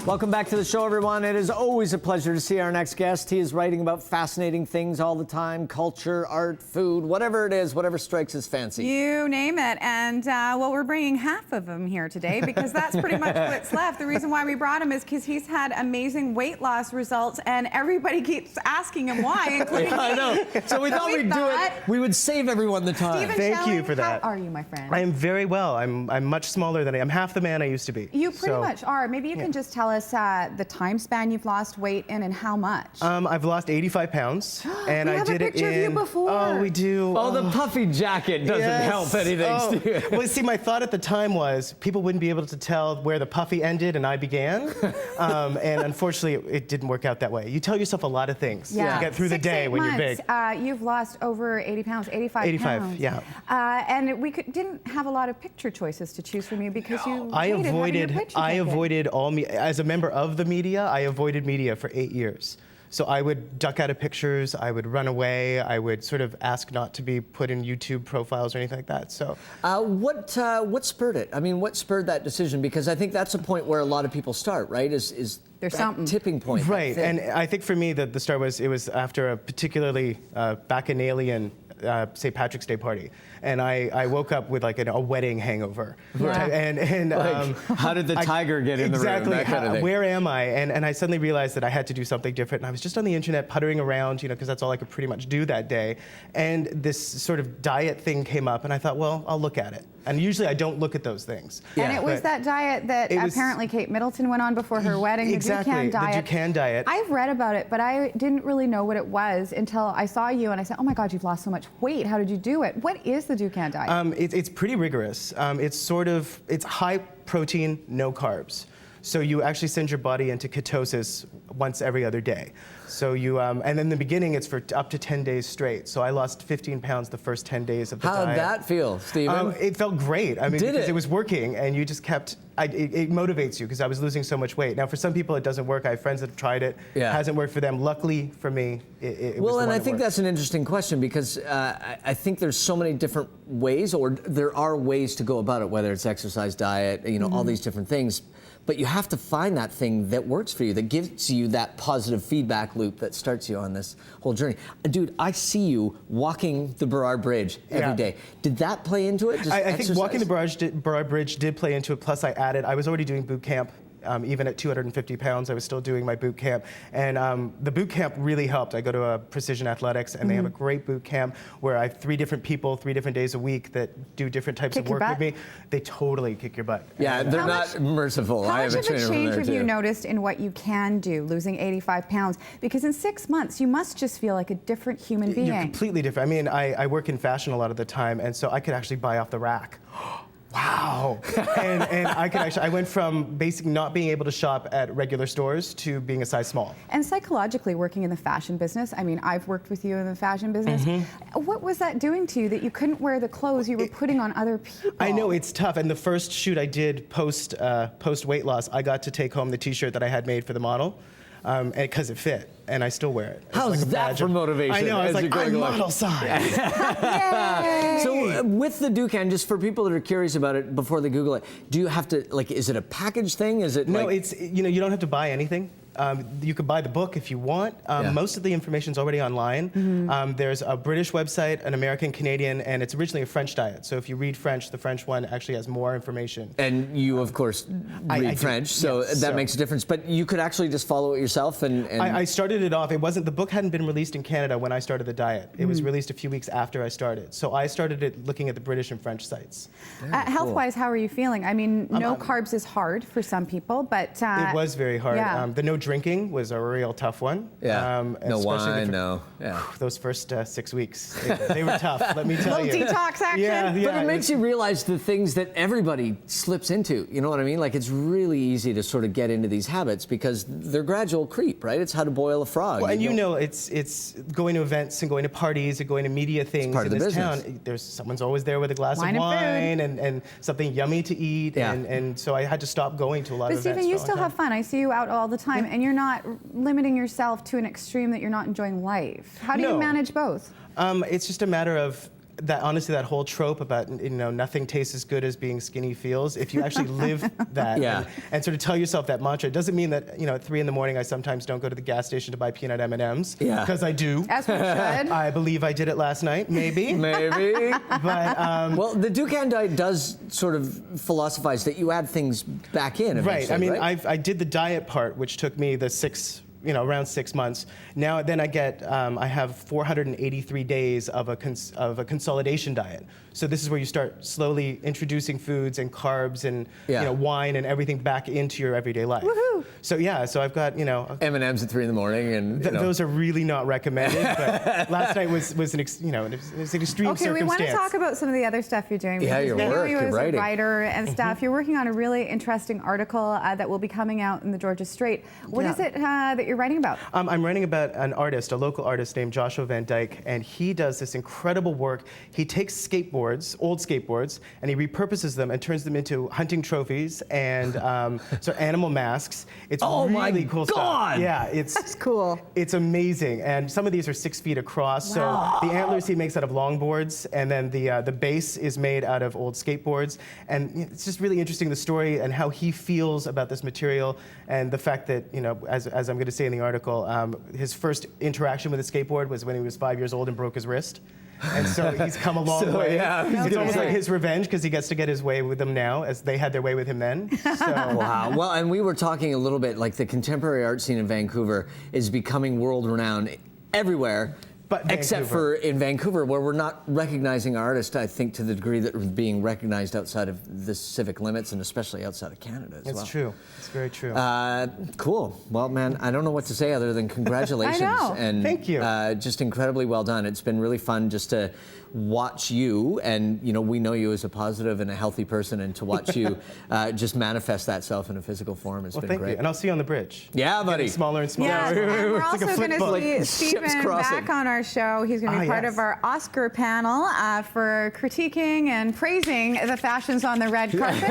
Welcome back to the show, everyone. It is always a pleasure to see our next guest. He is writing about fascinating things all the time: culture, art, food, whatever it is, whatever strikes his fancy. You name it. And, well, we're bringing half of him here today because that's pretty much what's left. The reason why we brought him is because he's had amazing weight loss results, and everybody keeps asking him why, including me. I know. So we thought we'd do it. We would save everyone the time. Stephen Thank Schelling, you for that. How are you, my friend? I am very well. I'm much smaller than I'm half the man I used to be. You pretty much are. Maybe you can just tell us the time span you've lost weight in and how much. I've lost 85 pounds, and We I have a did it picture of you in. before. Oh, we do. Oh, the puffy jacket doesn't help anything, Steve. Well, see, my thought at the time was people wouldn't be able to tell where the puffy ended and I began, and unfortunately, it didn't work out that way. You tell yourself a lot of things to get through the day when you're big. You've lost over 80 pounds, 85 pounds. Yeah. And we didn't have a lot of picture choices to choose from you because you I hated having your picture taken. avoided all as a member of the media. I avoided media for 8 years. So I would duck out of pictures, I would run away, I would sort of ask not to be put in YouTube profiles or anything like that. So, what spurred it? I mean, what spurred that decision? Because I think that's a point where a lot of people start, right? Is There's that something. tipping point, right? And I think for me, the start was after a particularly bacchanalian St. Patrick's Day party, and I woke up with like a wedding hangover. Right. And like, how did the tiger get in the room? Exactly. That kind of thing. Where am I? And I suddenly realized that I had to do something different. And I was just on the internet puttering around, because that's all I could pretty much do that day. And this sort of diet thing came up, and I thought, well, I'll look at it. And usually I don't look at those things. And it was that diet that apparently Kate Middleton went on before her wedding, exactly, the Dukan diet. The Dukan diet. I've read about it, but I didn't really know what it was until I saw you and I said, oh my God, you've lost so much weight. How did you do it? What is the Dukan diet? It's pretty rigorous. It's high protein, no carbs. So you actually send your body into ketosis once every other day. So you, and in the beginning, it's for up to 10 days straight. So I lost 15 pounds the first 10 days of the diet. How'd that feel, Stephen? It felt great. I mean, because it was working, and you just kept. It motivates you because I was losing so much weight. Now, for some people, it doesn't work. I have friends that have tried it. Yeah. It hasn't worked for them. Luckily for me, it was well, the and one I that think worked. that's an interesting question because I think there's so many different ways, or there are ways to go about it, whether it's exercise, diet, all these different things. But you have to find that thing that works for you, that gives you that positive feedback loop that starts you on this whole journey. Dude, I see you walking the Burrard Bridge every day. Did that play into it? I think walking the Burrard Bridge did play into it. Plus, I was already doing boot camp. Even at 250 pounds, I was still doing my boot camp. And the boot camp really helped. I go to a Precision Athletics, and they have a great boot camp where I have 3 different people, 3 different days a week that do different types of work with me. They totally kick your butt. Yeah, they're not merciful. How I have much a of a trainer change over there have too. you noticed in what you can do, losing 85 pounds? Because in 6 months, you must just feel like a different human being. You're completely different. I mean, I work in fashion a lot of the time, and so I could actually buy off the rack. Wow. and I went from basically not being able to shop at regular stores to being a size small. And psychologically, working in the fashion business, I mean, I've worked with you in the fashion business. What was that doing to you that you couldn't wear the clothes you were putting on other people? I know, it's tough. And the first shoot I did post weight loss, I got to take home the t-shirt that I had made for the model. Because it fit, and I still wear it. It's How's like that for motivation? I know, I was like, I'm model size. So with the Dukan, just for people that are curious about it before they Google it, do you have to, is it a package thing? Is it No, it's, you don't have to buy anything. You could buy the book if you want. Most of the information's already online. There's a British website, an American, Canadian, and it's originally a French diet. So if you read French, the French one actually has more information. And you, of course, read French, so that makes a difference. But you could actually just follow it yourself. And I started it off. The book hadn't been released in Canada when I started the diet. It was released a few weeks after I started. So I started it looking at the British and French sites. Health-wise, how are you feeling? I mean, no carbs is hard for some people, but... it was very hard. Yeah. The no drinking was a real tough one. Yeah. No wine, no. Yeah. Those first 6 weeks, they were tough, let me tell you. Detox action. Yeah, but it makes you realize the things that everybody slips into. You know what I mean? Like, it's really easy to sort of get into these habits because they're gradual creep, right? It's how to boil a frog. Well, and it's going to events and going to parties and going to media things part of in the this business. town. Someone's always there with a glass of wine and something yummy to eat. Yeah. And so I had to stop going to a lot of events. But Stephen, you still have fun. I see you out all the time, and you're not limiting yourself to an extreme that you're not enjoying life. How do you manage both? It's just a matter of that honestly, that whole trope about, you know, nothing tastes as good as being skinny feels, if you actually live that and sort of tell yourself that mantra, it doesn't mean that, you know, at 3 in the morning I sometimes don't go to the gas station to buy peanut M&Ms, because I do. As we should. I believe I did it last night, maybe. Maybe. But well, the Dukan diet does sort of philosophize that you add things back in eventually, right. I mean, right? I did the diet part, which took me around 6 months. Now, then I have 483 days of a consolidation diet. So this is where you start slowly introducing foods and carbs and you know, wine and everything back into your everyday life. Woohoo! So I've got, you know, M&Ms at 3 in the morning, and those are really not recommended. But last night was an extreme circumstance. Okay, we want to talk about some of the other stuff you're doing. Yeah, your we know work, you your as writing. a writer and stuff. You're working on a really interesting article that will be coming out in the Georgia Strait. What is it that you're writing about? I'm writing about an artist, a local artist named Joshua Van Dyke, and he does this incredible work. He takes skateboards, old skateboards, and he repurposes them and turns them into hunting trophies and so animal masks. It's really cool stuff. Yeah, That's cool. It's amazing, and some of these are 6 feet across. Wow. So the antlers he makes out of longboards, and then the base is made out of old skateboards. And it's just really interesting, the story and how he feels about this material, and the fact that, you know, as I'm going to say in the article, his first interaction with a skateboard was when he was 5 years old and broke his wrist. And so he's come a long way. Yeah, it's almost like his revenge, because he gets to get his way with them now, as they had their way with him then. So. Wow. Well, and we were talking a little bit, like the contemporary art scene in Vancouver is becoming world-renowned everywhere. But except for in Vancouver, where we're not recognizing artists, I think, to the degree that we're being recognized outside of the civic limits, and especially outside of Canada as well. It's true. It's very true. Cool. Well, man, I don't know what to say other than congratulations. I know. And thank you. Just incredibly well done. It's been really fun just to watch you, and you know, we know you as a positive and a healthy person, and to watch you just manifest that self in a physical form has been thank great. you. And I'll see you on the bridge. Yeah, buddy. Getting smaller and smaller. Yeah, and we're It's also like a going to flip see book. Stephen crossing. back on our show. He's going to be part of our Oscar panel for critiquing and praising the fashions on the red carpet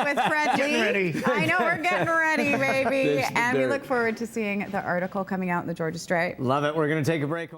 with Fred Lee. Ready. I know, we're getting ready, baby. And we look forward to seeing the article coming out in the Georgia Strait. Love it. We're going to take a break.